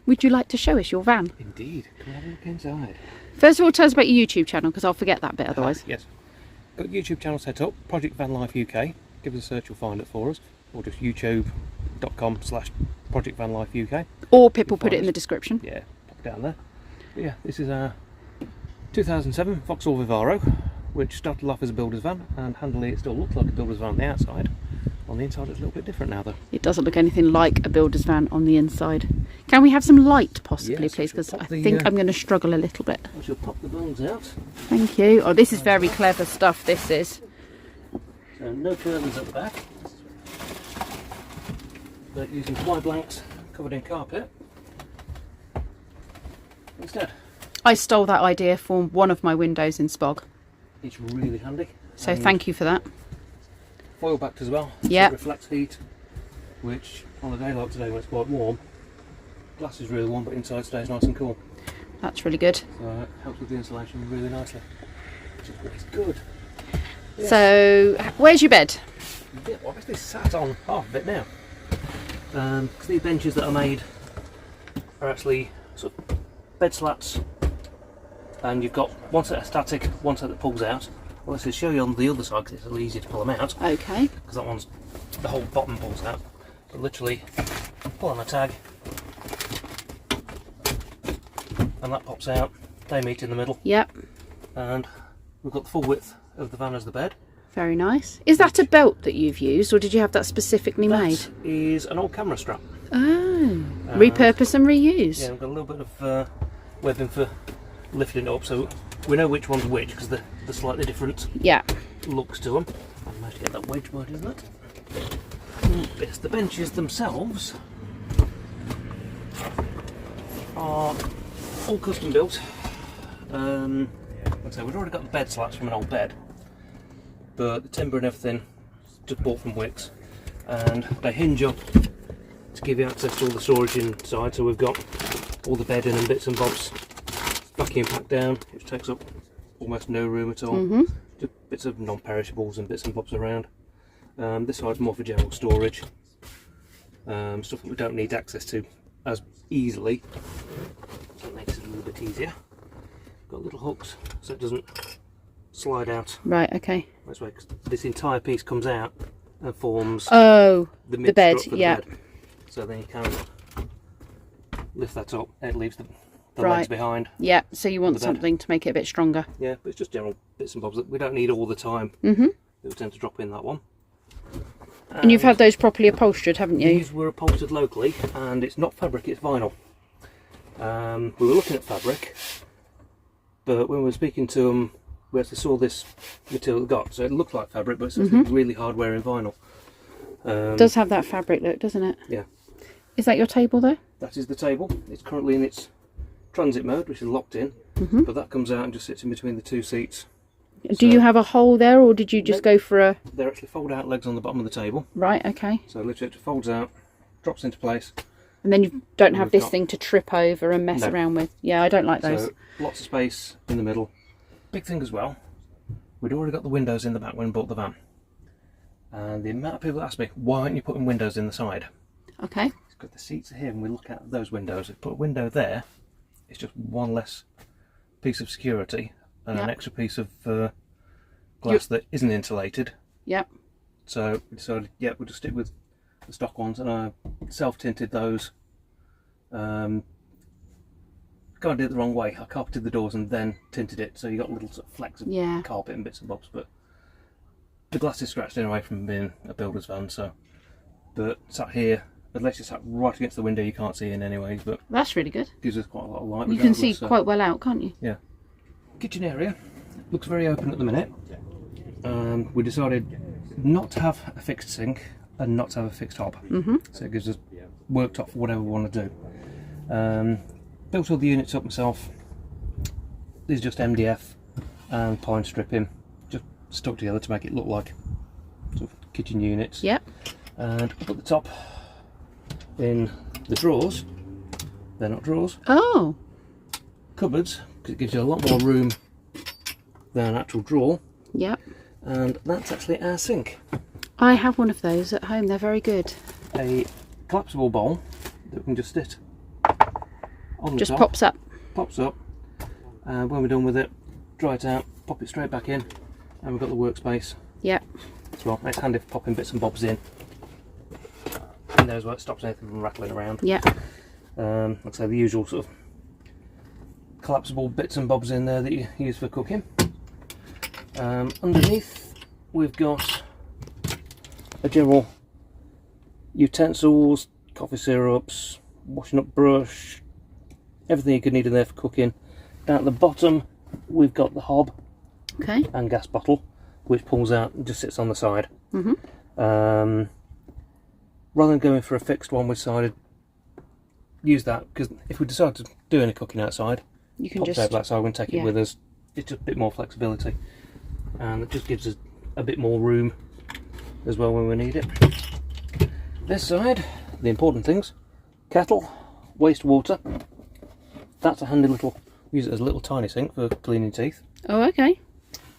Would you like to show us your van? Indeed. Can we have a look inside? First of all, tell us about your YouTube channel, because I'll forget that bit otherwise. Yes. Got a YouTube channel set up, Project Van Life UK. Give us a search, you'll find it for us. Or just youtube.com/Project Van Life UK. Or Pip will put it in the description. Yeah, pop it down there. But yeah, this is a 2007 Vauxhall Vivaro, which started off as a builder's van, and handily it still looks like a builder's van on the outside. On the inside it's a little bit different now though. It doesn't look anything like a builder's van on the inside. Can we have some light possibly, Yes, please? Because I the, think I'm going to struggle a little bit. I shall pop the bungs out. Thank you. Oh, this is very clever stuff, this is. So no curtains at the back. But using fly blanks covered in carpet instead. I stole that idea from one of my windows in Spog. It's really handy. So thank you for that. Foil backed as well. Yeah. It reflects heat, which on a day like today when it's quite warm, glass is really warm but inside stays nice and cool. That's really good. So it helps with the insulation really nicely, which is really good. Yeah. So where's your bed? Yeah, well, obviously sat on half of it now. Because these benches that are made are actually sort of bed slats, and you've got one set of static, one set that pulls out. Well, let's just show you on the other side because it's a little easier to pull them out. Okay. Because that one's, the whole bottom pulls out. But literally pull on a tag and that pops out. They meet in the middle. Yep. And we've got the full width of the van as the bed. Very nice. Is that a belt that you've used, or did you have that specifically made? That is an old camera strap. Oh. Repurpose and reuse. Yeah, we've got a little bit of webbing for lifting it up, so we know which one's which because they're slightly different looks to them. I managed to get that wedge right, isn't it? Yes, the benches themselves are all custom built. Like I say, we've already got the bed slats from an old bed, but the timber and everything just bought from Wicks, and they hinge up to give you access to all the storage inside. So we've got all the bedding and bits and bobs vacuum packed down, which takes up almost no room at all. Just bits of non-perishables and bits and bobs around. This side's more for general storage, stuff that we don't need access to as easily, so it makes it a little bit easier. Got little hooks so it doesn't slide out. Right, okay. This way, because this entire piece comes out and forms the bed, for the bed. So then you can lift that up, it leaves the legs behind. Yeah, so you want something to make it a bit stronger. Yeah, but it's just general bits and bobs that we don't need all the time. That we tend to drop in that one. And you've had those properly upholstered, haven't you? These were upholstered locally, and it's not fabric, it's vinyl. We were looking at fabric, but when we were speaking to them, we actually saw this material we got, so it looked like fabric, but it's really hard wearing vinyl. It does have that fabric look, doesn't it? Yeah. Is that your table though? That is the table. It's currently in its transit mode, which is locked in, but that comes out and just sits in between the two seats. Do you have a hole there, or did you just go for a... They're actually fold-out legs on the bottom of the table. Right, okay. So literally it folds out, drops into place. And then you don't have this thing to trip over and mess around with. Yeah, I don't like those. So lots of space in the middle. Big thing as well, we'd already got the windows in the back when we bought the van. And the amount of people that ask me, why aren't you putting windows in the side? Okay. It's because the seats are here and we look at those windows. If we put a window there, it's just one less piece of security and an extra piece of glass that isn't insulated. Yep. So we decided, we'll just stick with the stock ones, and I self-tinted those. Kind of did it the wrong way. I carpeted the doors and then tinted it, so you got little sort of flecks of carpet and bits and bobs, but the glass is scratched anyway from being a builder's van, so. But sat here, unless you're sat right against the window, you can't see in anyways, but that's really good. Gives us quite a lot of light. You can see quite well out, can't you? Yeah. Kitchen area looks very open at the minute. We decided not to have a fixed sink and not to have a fixed hob, so it gives us worktop for whatever we want to do. Built all the units up myself. These are just MDF and pine stripping, just stuck together to make it look like sort of kitchen units. Yep. And up at the top, in the drawers, they're not drawers. Oh. Cupboards, because it gives you a lot more room than an actual drawer. Yep. And that's actually our sink. I have one of those at home, they're very good. A collapsible bowl that we can just sit on the Just top. pops up, and when we're done with it, dry it out, pop it straight back in, and we've got the workspace. Yeah. As well. It's handy for popping bits and bobs in. And there's what stops anything from rattling around. Yeah. Like I say, the usual sort of collapsible bits and bobs in there that you use for cooking. Underneath, we've got a general utensils, coffee syrups, washing up brush, everything you could need in there for cooking. Down at the bottom, we've got the hob and gas bottle, which pulls out and just sits on the side. Rather than going for a fixed one, we decided use that, because if we decide to do any cooking outside, you can pop just the table outside and take it with us. It's just a bit more flexibility, and it just gives us a bit more room as well when we need it. This side, the important things: kettle, wastewater. That's a handy little, use it as a little tiny sink for cleaning teeth. Oh, okay.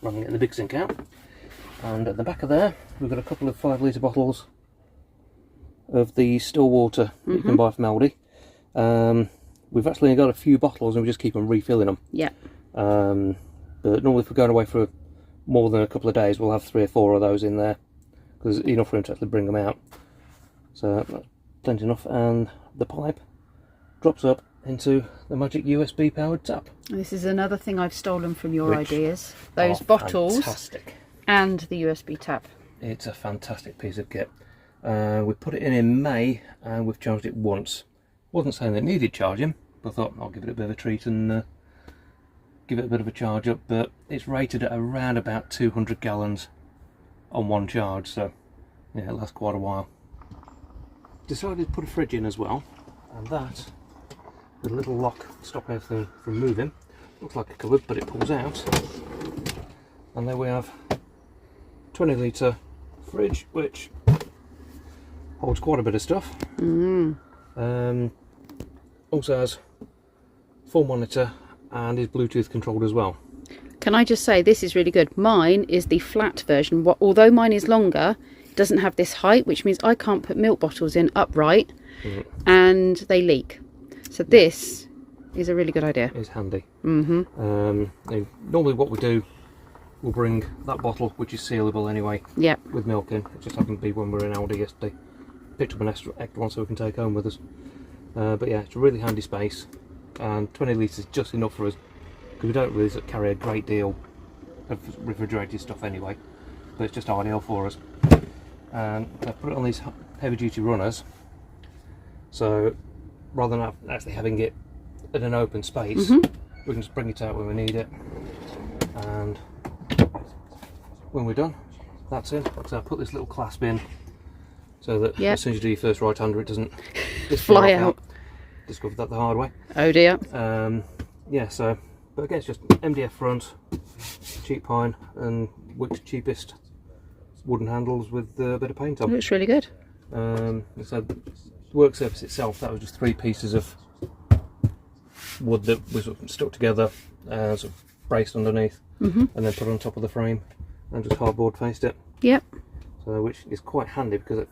Rather than getting the big sink out. And at the back of there, we've got a couple of 5 litre bottles of the still water that you can buy from Aldi. We've actually got a few bottles and we just keep on refilling them. Yeah. But normally if we're going away for more than a couple of days, we'll have 3 or 4 of those in there, because there's enough room to actually bring them out. So that's plenty enough, and the pipe drops up into the magic USB powered tap. This is another thing I've stolen from your ideas. Those bottles fantastic. And the USB tap. It's a fantastic piece of kit. We put it in May and we've charged it once. Wasn't saying that it needed charging, but I thought I'll give it a bit of a treat and give it a bit of a charge up. But it's rated at around about 200 gallons on one charge, so yeah, it lasts quite a while. Decided to put a fridge in as well, and that, with a little lock stopping everything from moving. Looks like a cupboard, but it pulls out, and there we have 20 litre fridge, which holds quite a bit of stuff. Also has full monitor and is Bluetooth controlled as well. Can I just say, this is really good. Mine is the flat version. Although mine is longer, it doesn't have this height, which means I can't put milk bottles in upright and they leak. So this is a really good idea. It's handy. Normally what we do, we'll bring that bottle, which is sealable anyway, with milk in. It just happened to be when we were in Aldi yesterday. Picked up an extra one so we can take home with us. But yeah, it's a really handy space, and 20 litres is just enough for us, because we don't really carry a great deal of refrigerated stuff anyway, but it's just ideal for us. And I put it on these heavy duty runners, so rather than actually having it in an open space, we can just bring it out when we need it, and when we're done, that's it. So I put this little clasp in so that as soon as you do your first right hander, it doesn't just fly out. Discovered that the hard way. Oh dear. Yeah, so, but again, it's just MDF front, cheap pine, and Wick's cheapest wooden handles with a bit of paint on. It looks really good. So the work surface itself, that was just 3 pieces of wood that was sort of stuck together, sort of braced underneath, and then put on top of the frame, and just hardboard faced it. Yep. So, which is quite handy because it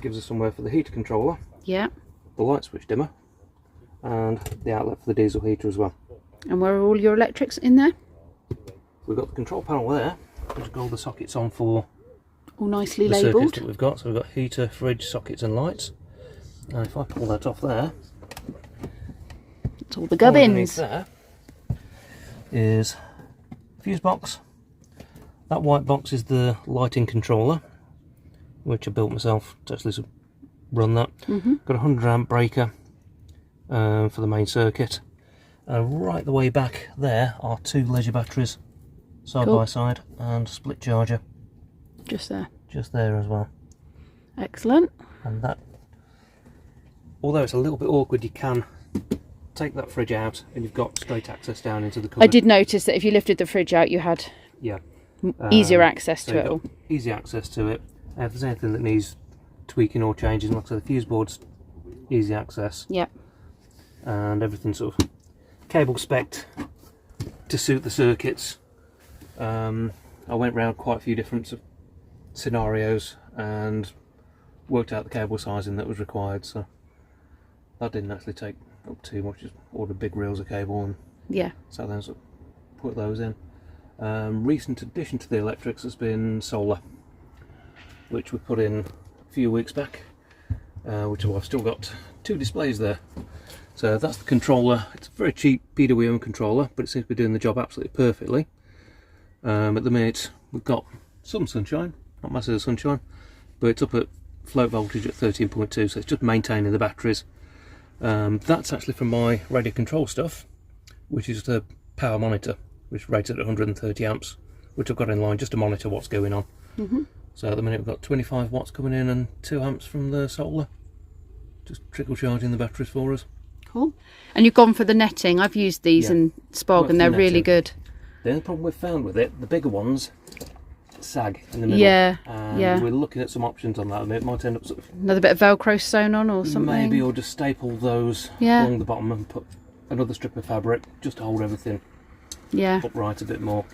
gives us somewhere for the heater controller, the light switch dimmer, and the outlet for the diesel heater as well. And where are all your electrics in there? We've got the control panel there, which has got all the sockets on for all nicely the circuits labelled that we've got. So we've got heater, fridge, sockets and lights. And if I pull that off there, it's all the gubbins. There is a fuse box. That white box is the lighting controller, which I built myself to actually run that. Got a 100 amp breaker for the main circuit. Right the way back there are 2 leisure batteries, side by side, and a split charger. Just there as well. Excellent. And that, although it's a little bit awkward, you can take that fridge out and you've got straight access down into the cupboard. I did notice that if you lifted the fridge out, you had easier access to it all. Easy access to it. If there's anything that needs tweaking or changing, like I said, the fuse board's easy access. And everything sort of cable spec'd to suit the circuits. I went round quite a few different scenarios and worked out the cable sizing that was required, so that didn't actually take Not too much, just ordered big reels of cable and Yeah. so then sort of put those in. Recent addition to the electrics has been solar, which we put in a few weeks back, which I've still got 2 displays there. So that's the controller. It's a very cheap PWM controller, but it seems to be doing the job absolutely perfectly. At the minute we've got some sunshine, not massive sunshine, but it's up at float voltage at 13.2, so it's just maintaining the batteries. That's actually from my radio control stuff, which is the power monitor, which is rated at 130 amps, which I've got in line just to monitor what's going on. So at the minute we've got 25 watts coming in and 2 amps from the solar, just trickle charging the batteries for us. Cool. And you've gone for the netting. I've used these in Spog and they're really good. The only problem we've found with it, the bigger ones sag in the middle. Yeah, and we're looking at some options on that. It might end up sort of another bit of Velcro sewn on or something. maybe, or just staple those along the bottom and put another strip of fabric just to hold everything upright a bit more.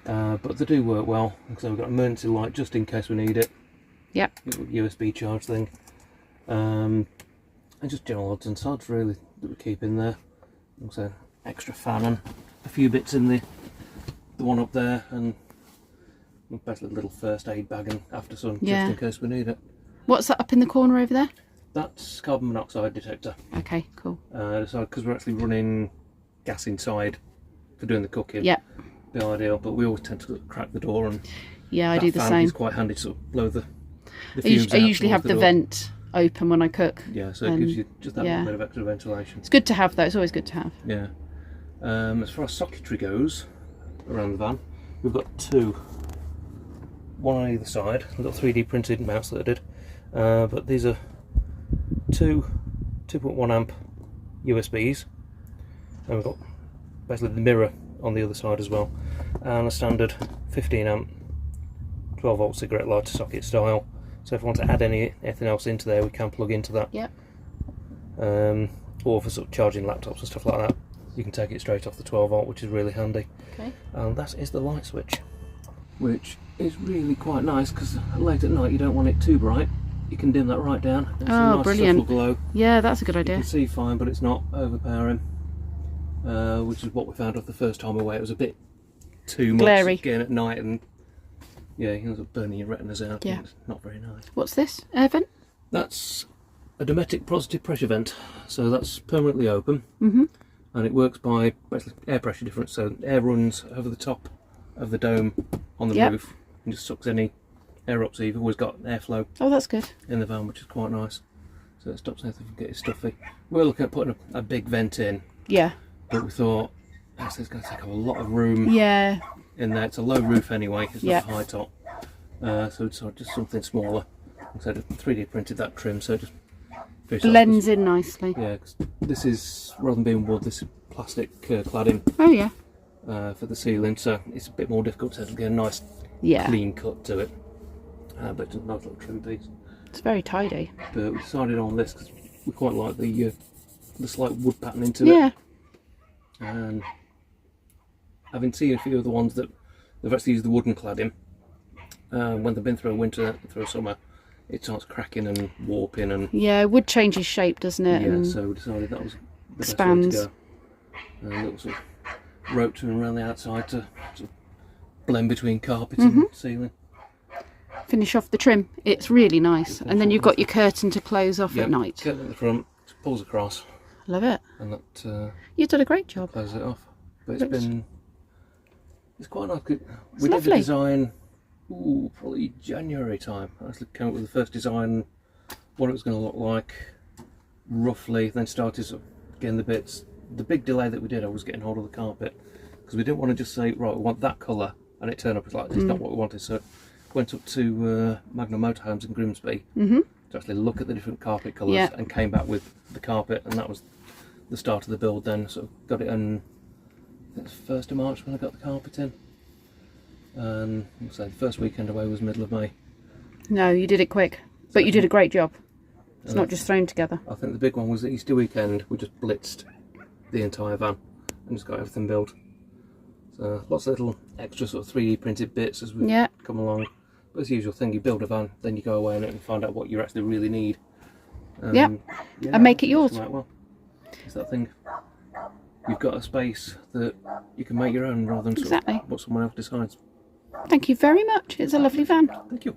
But they do work well. So we've got an emergency light just in case we need it. Yep. USB charge thing. And just general odds and sods really that we keep in there. So extra fan and a few bits in the one up there, and basically a little first aid bag and after sun just in case we need it. What's that up in the corner over there? That's carbon monoxide detector. Okay, cool. So because we're actually running gas inside for doing the cooking, be ideal. But we always tend to crack the door, and I do the same. It's quite handy to sort of blow the fumes I out usually have the vent open when I cook. Yeah, so it gives you just that little bit of extra ventilation. It's good to have though. It's always good to have. Yeah. As far as socketry goes around the van, we've got 2, one on either side, little 3D printed mounts that I did, but these are 2.1 amp USBs, and we've got basically the mirror on the other side as well, and a standard 15 amp 12 volt cigarette lighter socket style. So if we want to add anything else into there, we can plug into that. Yep. Or for sort of charging laptops and stuff like that, you can take it straight off the 12 volt, which is really handy. Okay. And that is the light switch, which is really quite nice because late at night you don't want it too bright. You can dim that right down. It's a nice brilliant! subtle glow. Yeah, that's a good idea. You can see fine, but it's not overpowering, which is what we found off the first time away. It was a bit too much glary again at night, and you end up burning your retinas out. Yeah, it's not very nice. What's this? Air vent? That's a Dometic positive pressure vent, so that's permanently open, and it works by basically air pressure difference. So air runs over the top of the dome on the roof and just sucks any air up, so you've always got airflow. Oh, that's good. In the van, which is quite nice. So it stops anything from getting stuffy. We're looking at putting a big vent in. Yeah. But we thought, actually it's going to take up a lot of room. Yeah. In there. It's a low roof anyway. It's not a high top. So we decided just something smaller. So I 3D printed that trim, so it just blends in nicely. Yeah, cause this is, rather than being wood, this is plastic cladding. Oh yeah. For the ceiling, so it's a bit more difficult to get a nice clean cut to it. But it's a nice little trim piece. It's very tidy. But we decided on this because we quite like the slight wood pattern into it. And having seen a few of the ones that they've actually used the wooden cladding, when they've been through a winter, through a summer, it starts cracking and warping, and wood changes shape, doesn't it? Yeah, so we decided that was the best way to go. And a little sort of rope to around the outside to sort of blend between carpet and ceiling. Finish off the trim. It's really nice, and then you've got your curtain to close off at night. Curtain at the front, pulls across. Love it. And that you've done a great job. Close it off. But it's quite nice. We did the design. Probably January time. I actually came up with the first design, what it was going to look like, roughly. Then started sort of getting the bits. The big delay that we did, I was getting hold of the carpet, because we didn't want to just say, right, we want that colour, and it turned up as like, it's not what we wanted. So went up to Magnum Motorhomes in Grimsby to actually look at the different carpet colours, and came back with the carpet, and that was the start of the build. Then sort of got it on, I think it was 1st of March when I got the carpet in. And so the first weekend away was middle of May. No, you did it quick, but you did a great job. It's not just thrown together. I think the big one was the Easter weekend. We just blitzed the entire van and just got everything built. So lots of little extra sort of 3D printed bits as we come along. But it's the usual thing, you build a van, then you go away in it and find out what you actually really need. And make it yours. Well. It's that thing. You've got a space that you can make your own rather than sort of Exactly. what someone else decides. Thank you very much. It's a lovely van. Thank you.